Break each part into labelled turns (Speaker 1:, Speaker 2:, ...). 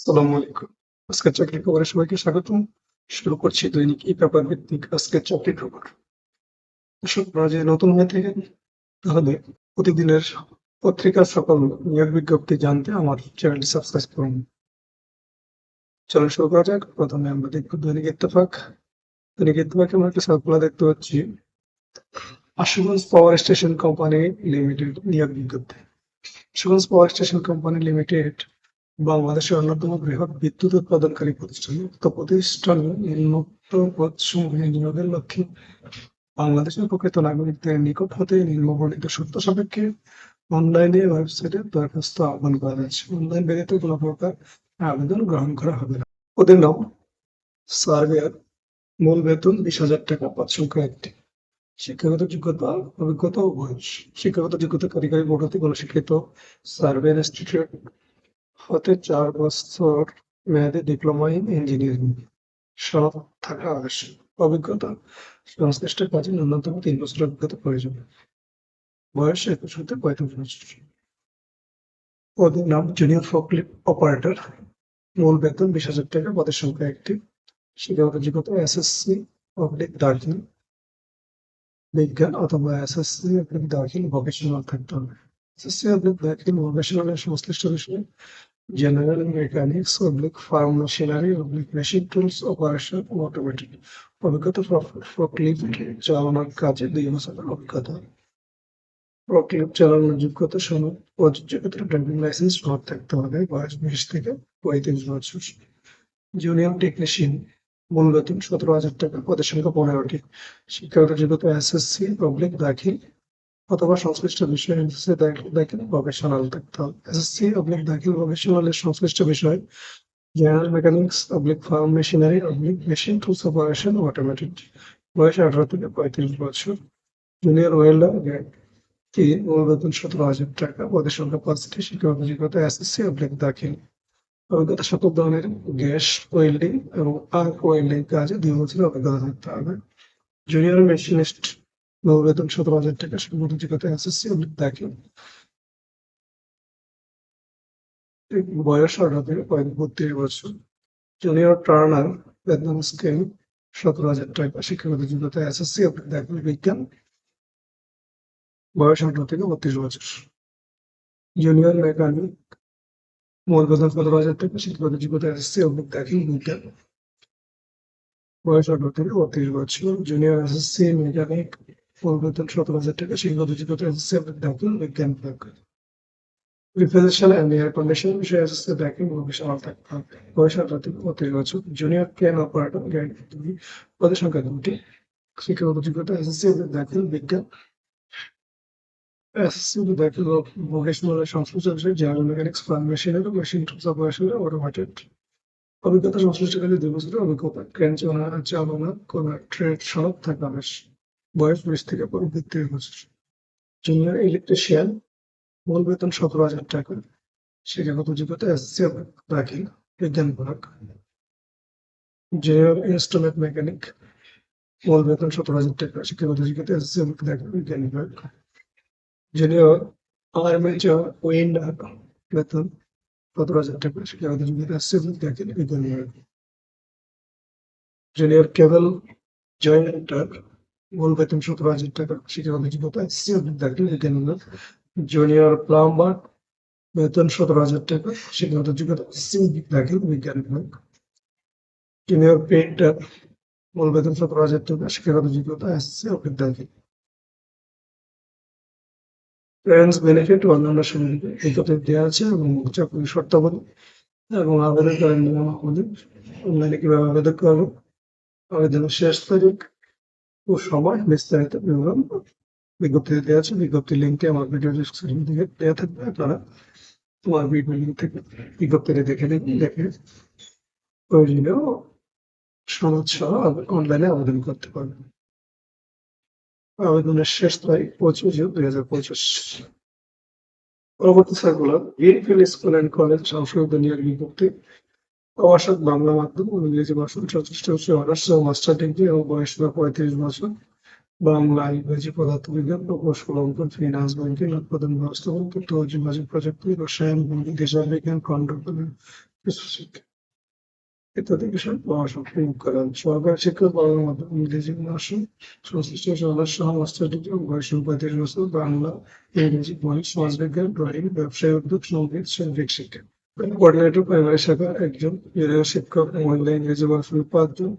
Speaker 1: আসসালামু আলাইকুম। আজকের চাকরির খবরে সবাইকে স্বাগতম। শুরু করছি দৈনিক ই-পেপার ভিত্তিক আজকের চাকরির খবর। দর্শক, আপনারা যদি নতুন হয়ে থাকেন তাহলে প্রতিদিনের পত্রিকার সকল নিয়োগ বিজ্ঞপ্তি জানতে আমার চ্যানেলটি সাবস্ক্রাইব করুন। চলুন শুরু করা যাক। প্রথমে আমরা দেখব দৈনিক ইত্তেফাক। দৈনিক ইত্তেফাকে আমরা একটা সার্কুলার দেখতে পাচ্ছি। Ashuganj power station company limited নিয়োগ বিজ্ঞপ্তি। Ashuganj power station company limited বাংলাদেশের অন্যতম বৃহৎ বিদ্যুৎ উৎপাদনকারী প্রতিষ্ঠান। উক্ত প্রতিষ্ঠানে নিম্নোক্ত পদসমূহে নিয়োগের লক্ষ্যে বাংলাদেশের প্রকৃত নাগরিকদের নিকট হতে নিম্নবর্ণিত শর্ত সাপেক্ষে অনলাইনে ওয়েবসাইটে দরখাস্ত আহ্বান করা যাচ্ছে। অনলাইন ব্যতীত কোনো প্রকার আবেদন গ্রহণ করা হবে না। ওদের নাম সার্ভেয়ার। মূল বেতন 20,000 টাকা, পদ সংখ্যা 1টি। শিক্ষাগত যোগ্যতা, অভিজ্ঞতা ও বয়স। শিক্ষাগত যোগ্যতা কারিগরি বোর্ড হতে কোনো শিক্ষিত সার্ভে ইনস্টিটিউট হতে 4 বছর মেয়াদী ডিপ্লোমা ইন ইঞ্জিনিয়ারিং সনদ থাকা আবশ্যক। অভিজ্ঞতা, সংশ্লিষ্ট কাজে ন্যূনতম 3 বছর অভিজ্ঞতা প্রয়োজন। বয়স 21 হতে 35 বছর। পদের নাম জুনিয়র ফোর্কলিফট অপারেটর। মূল বেতন 20,000 টাকা, পদের সংখ্যা 1টি। শিক্ষাগত যোগ্যতা এসএসসি অবলিক দাখিল বিজ্ঞান অথবা এসএসসি অবলিক দাখিল ভোকেশনাল থাকতে হবে। এসএসসি অবলিক দাখিল ভোকেশনালের সংশ্লিষ্ট বিষয়ে general mechanics oblique farm machinery oblique machine tools operation ও অটোমেটিক। অভিজ্ঞতা ফোর্কলিফট চালানোর কাজে 2 বছরের অভিজ্ঞতা। ফোর্কলিফট চালানোর যোগ্যতা সনদ প্রযোজ্য ক্ষেত্রে ড্রাইভিং লাইসেন্স সনদ থাকতে হবে। বয়স 20 থেকে 35 বছর। Junior technician. মূল বেতন 17,000 টাকা, পদের সংখ্যা 15টি। শিক্ষাগত যোগ্যতা এসএসসি অবলিক দাখিল অথবা সংশ্লিষ্ট বিষয়ে এসএসসি দাখিল ভোকেশনাল থাকতে হবে। এসএসসি অবলিক দাখিল ভোকেশনালের সংশ্লিষ্ট বিষয় general mechanics oblique farm machinery oblique machine tools operation automatic. বয়স 18 থেকে 35 বছর। জুনিয়র ওয়েল্ডার গ্রেড 3, মূল বেতন 17,000 টাকা, পদের সংখ্যা 5টি। শিক্ষাগত যোগ্যতা এসএসসি অবলিক দাখিল। অভিজ্ঞতা সকল ধরনের গ্যাস ওয়েল্ডিং এবং আর্ক ওয়েল্ডিং কাজে 2 বছরের অভিজ্ঞতা থাকতে হবে। জুনিয়র মেশিনিস্ট, মূল বেতন 17,000 টাকা, শিক্ষাগত যোগ্যতা এসএসসি অবলিক দাখিল। বয়স 18 থেকে 32 বছর। জুনিয়র টার্নার, বেতন স্কেল 17,000 টাকা, শিক্ষাগত যোগ্যতা এসএসসি অবলিক দাখিল বিজ্ঞান। বয়স 18 থেকে 32 বছর। জুনিয়র মেকানিক, মূল বেতন 17,000 টাকা, শিক্ষাগত যোগ্যতা এসএসসি অবলিক দাখিল বিজ্ঞান। বয়স 18 থেকে 32 বছর। জুনিয়র এসএসসি মেকানিক, মূল বেতন 17,000 টাকা, শিক্ষাগত যোগ্যতা এসএসসি অবলিক দাখিল বিজ্ঞান বিভাগ। রিফ্রিজারেশন অ্যান্ড এয়ার কন্ডিশনিং বিষয়ে এসএসসি দাখিল ভোকেশনাল থাকতে হবে। বয়স 18 থেকে 32 বছর। জুনিয়র ক্রেন অপারেটর গ্রেড 2, পদের সংখ্যা 2টি। শিক্ষাগত যোগ্যতা এসএসসি অবলিক দাখিল বিজ্ঞান। এসএসসি দাখিল ভোকেশনালের সংশ্লিষ্ট বিষয় general mechanics farm machinery machine tools operation automated. অভিজ্ঞতা সংশ্লিষ্ট কাজে 2 বছরের অভিজ্ঞতা। ক্রেন চালনা করা ট্রেড সনদ থাকা আবশ্যক। বয়স 20 থেকে 35 বছর। জুনিয়র ইলেকট্রিশিয়ান, মূল বেতন 17,000 টাকা, শিক্ষাগত যোগ্যতা এসএসসি দাখিল বিজ্ঞান বিভাগ। জুনিয়র ইনস্ট্রুমেন্ট মেকানিক, মূল বেতন 17,000 টাকা, শিক্ষাগত যোগ্যতা এসএসসি দাখিল বিজ্ঞান বিভাগ। জুনিয়র আর্মেচার ওয়েল্ডার, বেতন 17,000 টাকা, শিক্ষাগত যোগ্যতা এসএসসি দাখিল বিজ্ঞান বিভাগ। জুনিয়র কেবল জয়েন্টার, মূল বেতন 17,000 টাকা, শিক্ষাগত যোগ্যতা এসএসসি দাখিল বিজ্ঞান বিভাগ। জুনিয়র প্লাম্বার, বেতন 17,000 টাকা, শিক্ষাগত যোগ্যতা এসএসসি দাখিল বিজ্ঞান বিভাগ। জুনিয়র পেইন্টার, মূল বেতন 17,000 টাকা, শিক্ষাগত যোগ্যতা এসএসসি দাখিল। রেঞ্জ বেনিফিট ও অন্যান্য সুবিধা বিজ্ঞপ্তি দেওয়া আছে এবং চাকরির শর্তাবলী এবং আবেদন করার নিয়মাবলী। অনলাইনে কিভাবে আবেদন করবো, আবেদনের শেষ তারিখ ও সময় বিস্তারিত বিবরণ বিজ্ঞপ্তিতে দেওয়া আছে। বিজ্ঞপ্তির লিঙ্কটি আমার ভিডিও ডিসক্রিপশন থেকে দেওয়া থাকবে। আপনারা তোমার ভিডিও লিঙ্ক থেকে বিজ্ঞপ্তিটা দেখে নেবেন, দেখে প্রয়োজনীয় সনদ সহ অনলাইনে আবেদন করতে পারবেন। আবেদনের শেষ তারিখ 25 জুন 2025। পরবর্তী circular greenfield school and college সংশোধিত নিয়োগ বিজ্ঞপ্তি। প্রভাষক বাংলা মাধ্যম ও ইংরেজি ভাষণ, যথেষ্ট অনার্স ও মাস্টার ডিগ্রি এবং বয়স 35 বছর। বাংলা, ইংরেজি, পদার্থবিজ্ঞান, প্রকৌশল, অঙ্কন, ফিনান্স, ব্যাংকিং, উৎপাদন ব্যবস্থাপনা, তথ্য ও যোগাযোগ প্রযুক্তি, রসায়ন, গণিত, হিসাব বিজ্ঞান, খন্ড শিক্ষা ইত্যাদি বিষয়ে পড়াশোনা প্রয়োগ করেন। সরকারি শিক্ষা বাংলা মাধ্যম, ইংরেজি ভাষা, সংশ্লিষ্ট সদস্য মাস্টার ডিগ্রি, বয়স 35 বছর, বাংলা, ইংরেজি, গণিত, সমাজবিজ্ঞান, ড্রয়িং, ব্যবসায় উদ্যোগ, সঙ্গীত, শারীরিক শিক্ষা। কোঅর্ডিনেটর প্রাইমারি শাখা একজন, জুনিয়র শিক্ষক মহিলা ইংরেজি ভাষা 5 জন,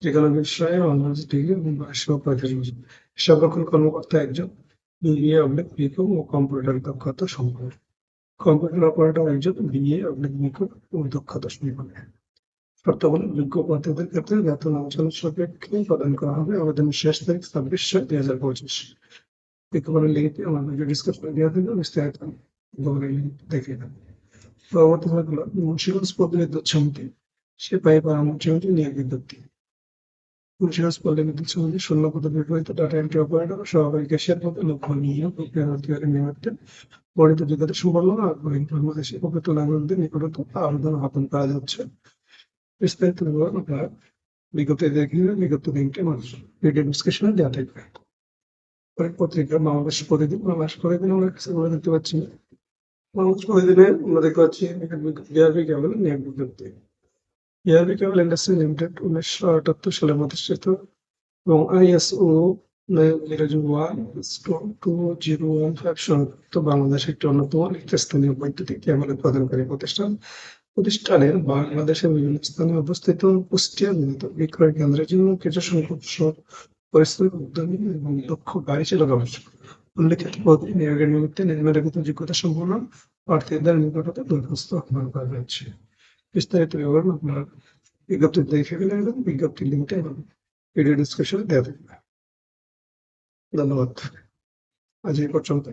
Speaker 1: যেকোনো বিষয়ে অনার্স ডিগ্রি এবং বয়স 35 বছর। হিসাবরক্ষণ কর্মকর্তা একজন, বিএ/বিকম ও কম্পিউটার দক্ষতা সম্পন্ন। কম্পিউটার অপারেটর একজন, বিএ/বিকম ও দক্ষতা সম্পন্ন। শর্তাবলী যোগ্য প্রার্থীদের ক্ষেত্রে বেতন আলোচনার সাপেক্ষে প্রদান করা হবে। আবেদনের শেষ তারিখ 26/6/2025। বিজ্ঞাপনের লিঙ্কটি আমার ভিডিও ডিসক্রিপশনে দেওয়া থাকবে, বিস্তারিত গুগলে লিঙ্ক দেখে নেবেন। পরবর্তী হলো মুন্সিগঞ্জ পল্লী বিদ্যুৎ সমিতি সিপাহী পারমাণবিক সমিতি নিয়োগ বিজ্ঞপ্তি। মুন্সিগঞ্জ পল্লী বিদ্যুৎ সমিতি শূন্য পদে বিপরীতে ডাটা এন্ট্রি অপারেটর সহকারী ক্যাশিয়ার পদে লক্ষ্য নিয়োগ প্রক্রিয়া অধিকারী নিমিত্তে বর্ণিত যোগ্যতা সম্পন্ন আগ্রহী বাংলাদেশি প্রকৃত নাগরিকদের নিকটতম আবেদন আহ্বান করা যাচ্ছে। বিস্তারিত বিবরণ আপনারা বিজ্ঞপ্তি দেখে নেবেন। বিজ্ঞপ্তি লিঙ্কটি আমার ভিডিও ডিসক্রিপশনে দেওয়া থাকবে। পরে পত্রিকা বাংলাদেশ প্রতিদিন, বাংলাদেশ প্রতিদিন আমরা কাছে করে দেখতে পাচ্ছি। বাংলাদেশ প্রতিদিনে আমরা দেখতে পাচ্ছি বিআরবি কেবল নিয়োগ বিজ্ঞপ্তি। বিআরবি কেবল ইন্ডাস্ট্রি লিমিটেড 1978 সালে প্রতিষ্ঠিত এবং আইএসও 9001/2015 সংযুক্ত বাংলাদেশের একটি অন্যতম নেতৃস্থানীয় বৈদ্যুতিক কেবল উৎপাদনকারী প্রতিষ্ঠান। প্রতিষ্ঠানের বাংলাদেশের বিভিন্ন স্থানে অবস্থিত কুষ্টিয়া নির্মিত বিক্রয় কেন্দ্রের জন্য কিছু সংখ্যক পরিশ্রমী, উদ্যমী এবং দক্ষ গাড়ি চালক আবশ্যক। উল্লেখিত পদে নিয়োগের নিমিত্তে নিম্নলিখিত যোগ্যতা সম্পন্ন প্রার্থীদের নিকটতে দরখাস্ত আহ্বান করা হয়েছে। বিস্তারিত বিবরণ আপনারা বিজ্ঞপ্তি দেখে ফেলে এবং বিজ্ঞপ্তির লিঙ্কটা এবং ভিডিও ডিসক্রিপশনে দেওয়া থাকবে। ধন্যবাদ। আজ এই পর্যন্ত।